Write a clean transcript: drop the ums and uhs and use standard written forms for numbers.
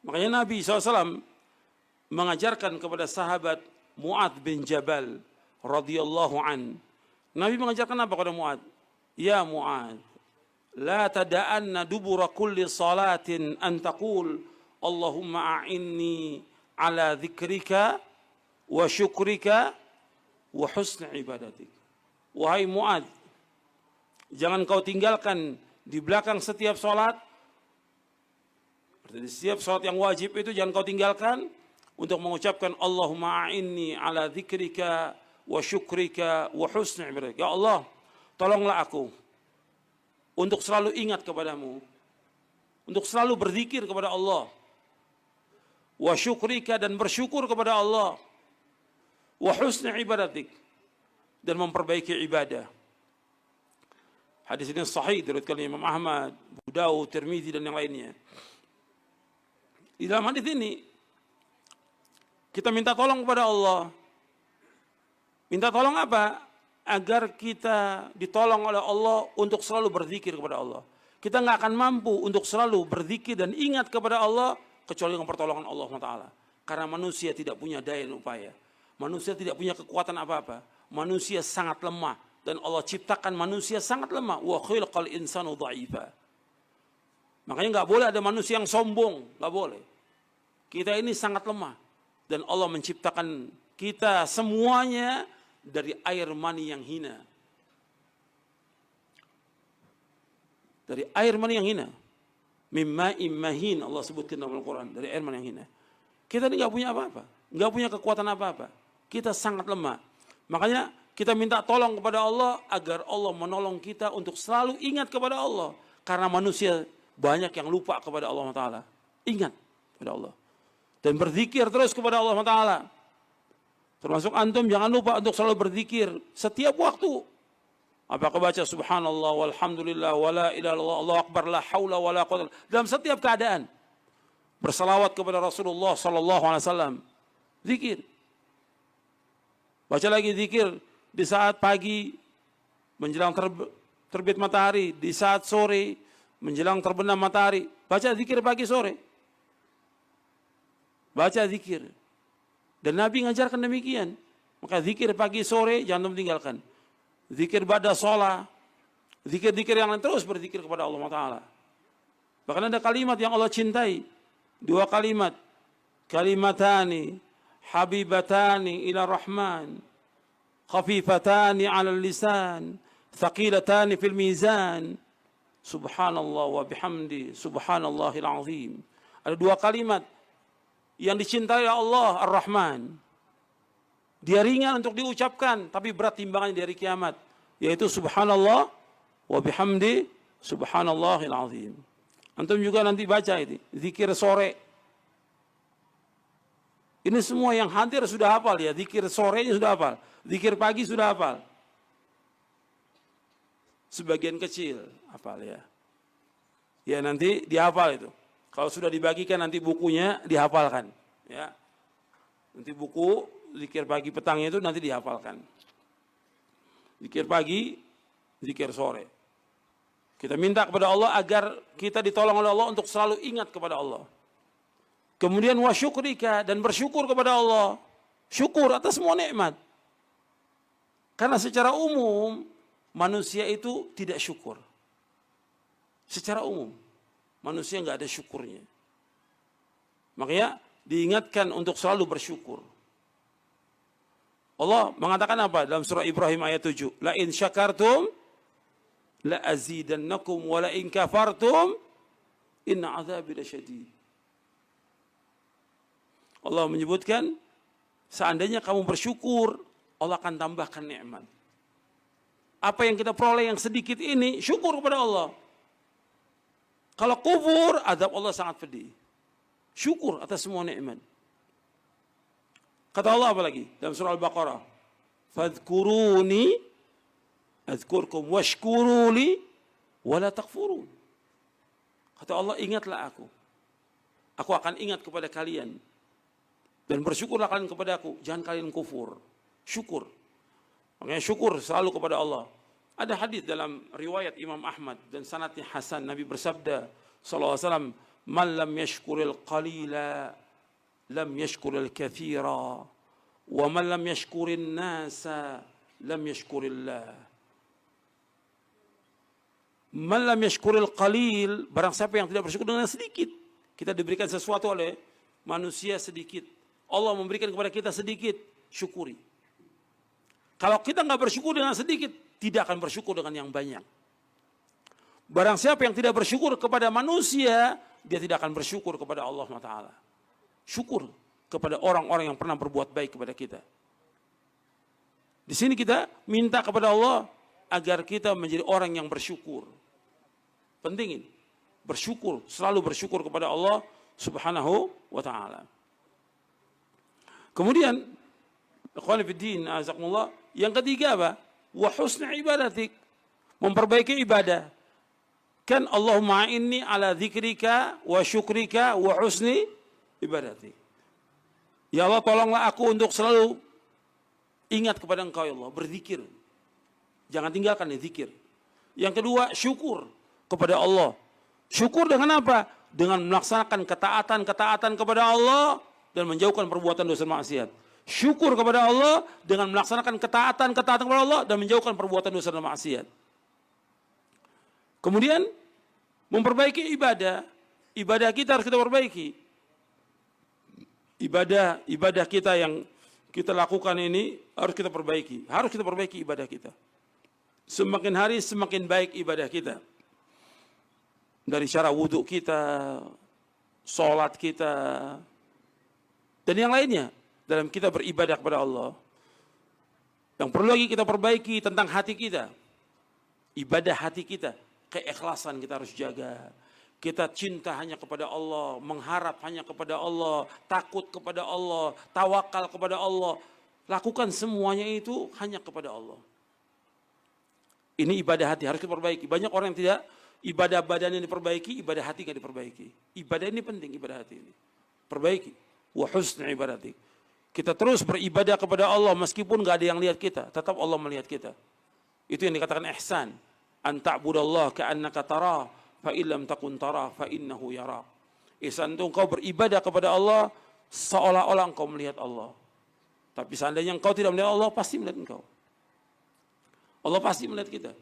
Makanya Nabi SAW mengajarkan kepada sahabat Mu'adz bin Jabal radhiyallahu an. Nabi mengajarkan apa kepada Mu'adz? Ya Mu'adz, la tada'anna dubura kulli salatin an taqul Allahumma a'inni ala dzikrika wa syukrika wa husni ibadatik. Wahai Mu'adz, jangan kau tinggalkan di belakang setiap salat. Di setiap salat yang wajib itu jangan kau tinggalkan untuk mengucapkan Allahumma a'inni ala dzikrika wa syukrika wa husni ibadatik. Ya Allah, tolonglah aku untuk selalu ingat kepadamu, untuk selalu berzikir kepada Allah, wa syukrika, dan bersyukur kepada Allah, wa husni ibadatik, dan memperbaiki ibadah. Hadis ini sahih diriwayatkan Imam Ahmad, Abu Daud, Tirmizi, dan yang lainnya. Di dalam hadis ini kita minta tolong kepada Allah. Minta tolong apa? Agar kita ditolong oleh Allah untuk selalu berzikir kepada Allah. Kita nggak akan mampu untuk selalu berzikir dan ingat kepada Allah kecuali dengan pertolongan Allah Taala. Karena manusia tidak punya daya dan upaya. Manusia tidak punya kekuatan apa-apa. Manusia sangat lemah, dan Allah ciptakan manusia sangat lemah. Wa khilqal insanu dha'ifa. Makanya nggak boleh ada manusia yang sombong, nggak boleh. Kita ini sangat lemah, dan Allah menciptakan kita semuanya dari air mani yang hina. Dari air mani yang hina. Mimma'im mahin, Allah sebutkan dalam Al-Quran. Dari air mani yang hina. Kita ini nggak punya apa-apa. Nggak punya kekuatan apa-apa. Kita sangat lemah. Makanya kita minta tolong kepada Allah agar Allah menolong kita untuk selalu ingat kepada Allah. Karena manusia banyak yang lupa kepada Allah Ta'ala. Ingat kepada Allah. Dan berzikir terus kepada Allah Ta'ala. Termasuk antum jangan lupa untuk selalu berzikir setiap waktu. Apakah baca subhanallah walhamdulillah wala ilaha illallah Allahu akbar la haula wala quwwata dalam setiap keadaan. Bersalawat kepada Rasulullah sallallahu alaihi wasallam. Zikir. Baca lagi zikir di saat pagi menjelang terbit matahari, di saat sore menjelang terbenam matahari. Baca zikir pagi sore. Baca zikir. Dan Nabi mengajarkan demikian. Maka zikir pagi sore jangan tinggalkan. Zikir ba'da shalah. Zikir-zikir yang lain, terus berzikir kepada Allah Ta'ala. Bahkan ada kalimat yang Allah cintai. Dua kalimat. Kalimatani habibatani ila rahman. Khafifatani ala lisan. Thaqilatani fil mizan. Subhanallah wa bihamdi. Subhanallahil azim. Ada dua kalimat yang dicintai Allah Ar-Rahman. Dia ringan untuk diucapkan, tapi berat timbangannya di hari kiamat. Yaitu subhanallah wa bihamdi subhanallahil azim. Antum juga nanti baca ini. Zikir sore. Ini semua yang hadir sudah hafal ya. Zikir sorenya sudah hafal. Zikir pagi sudah hafal. Sebagian kecil hafal ya. Ya nanti dihafal itu. Kalau sudah dibagikan nanti bukunya dihafalkan, ya. Nanti buku zikir pagi petangnya itu nanti dihafalkan. Zikir pagi, zikir sore. Kita minta kepada Allah agar kita ditolong oleh Allah untuk selalu ingat kepada Allah. Kemudian wa syukrika, dan bersyukur kepada Allah. Syukur atas semua nikmat. Karena secara umum manusia itu tidak syukur. Secara umum manusia nggak ada syukurnya. Makanya diingatkan untuk selalu bersyukur. Allah mengatakan apa dalam surah Ibrahim ayat 7? La in syakartum la azidannakum wa la in kafartum inna azabi lasyadid. Allah menyebutkan seandainya kamu bersyukur, Allah akan tambahkan nikmat. Apa yang kita peroleh yang sedikit ini, syukur kepada Allah. Kalau kufur, azab Allah sangat pedih. Syukur atas semua nikmat. Kata Allah apa lagi dalam surah Al-Baqarah? Fadhkuruni adzkurkum washkuruli wala takfurun. Kata Allah, ingatlah aku. Aku akan ingat kepada kalian. Dan bersyukurlah kalian kepada aku. Jangan kalian kufur. Syukur. Makanya syukur selalu kepada Allah. Ada hadis dalam riwayat Imam Ahmad dan sanadnya hasan. Nabi bersabda sallallahu alaihi wasallam, Man lam yashkuril qalila lam yashkuril katsira wa man lam yashkurin nasa lam yashkurillah. Man lam yashkuril qalil, barang siapa yang tidak bersyukur dengan sedikit. Kita diberikan sesuatu oleh manusia sedikit, Allah memberikan kepada kita sedikit, syukuri. Kalau kita nggak bersyukur dengan sedikit, tidak akan bersyukur dengan yang banyak. Barang siapa yang tidak bersyukur kepada manusia, dia tidak akan bersyukur kepada Allah SWT. Syukur kepada orang-orang yang pernah berbuat baik kepada kita. Di sini kita minta kepada Allah agar kita menjadi orang yang bersyukur. Penting ini, bersyukur, selalu bersyukur kepada Allah Subhanahu wa ta'ala. Kemudian, ikhwan fillah, azakumullah, yang ketiga apa? Wa husna ibadatik, memperbaiki ibadah. Kan Allahumma inni ala dzikrika wa syukrika wa husni ibadatik. Ya Allah, tolonglah aku untuk selalu ingat kepada Engkau ya Allah, berzikir. Jangan tinggalkan zikir. Yang kedua, syukur kepada Allah. Syukur dengan apa? Dengan melaksanakan ketaatan kepada Allah dan menjauhkan perbuatan dosa maksiat. Syukur kepada Allah dengan melaksanakan ketaatan kepada Allah dan menjauhkan perbuatan dosa dan maksiat. Kemudian memperbaiki ibadah. Ibadah kita harus kita perbaiki. Ibadah kita yang kita lakukan ini harus kita perbaiki. Harus kita perbaiki ibadah kita. Semakin hari semakin baik ibadah kita. Dari cara wudhu kita, sholat kita, dan yang lainnya dalam kita beribadah kepada Allah. Yang perlu lagi kita perbaiki tentang hati kita. Ibadah hati kita, keikhlasan kita harus jaga. Kita cinta hanya kepada Allah, mengharap hanya kepada Allah, takut kepada Allah, tawakal kepada Allah. Lakukan semuanya itu hanya kepada Allah. Ini ibadah hati harus kita perbaiki. Banyak orang yang tidak, ibadah badannya diperbaiki, ibadah hati nggak diperbaiki. Ibadah ini penting, ibadah hati ini. Perbaiki. Wa husna ibadatik. Kita terus beribadah kepada Allah meskipun nggak ada yang lihat kita, tetap Allah melihat kita. Itu yang dikatakan ihsan. An ta'budallah ka'annaka tarah, fa illam takun tarah fa innahu yara. Ihsan itu engkau beribadah kepada Allah seolah-olah engkau melihat Allah. Tapi seandainya engkau tidak melihat Allah, pasti melihat engkau. Allah pasti melihat kita.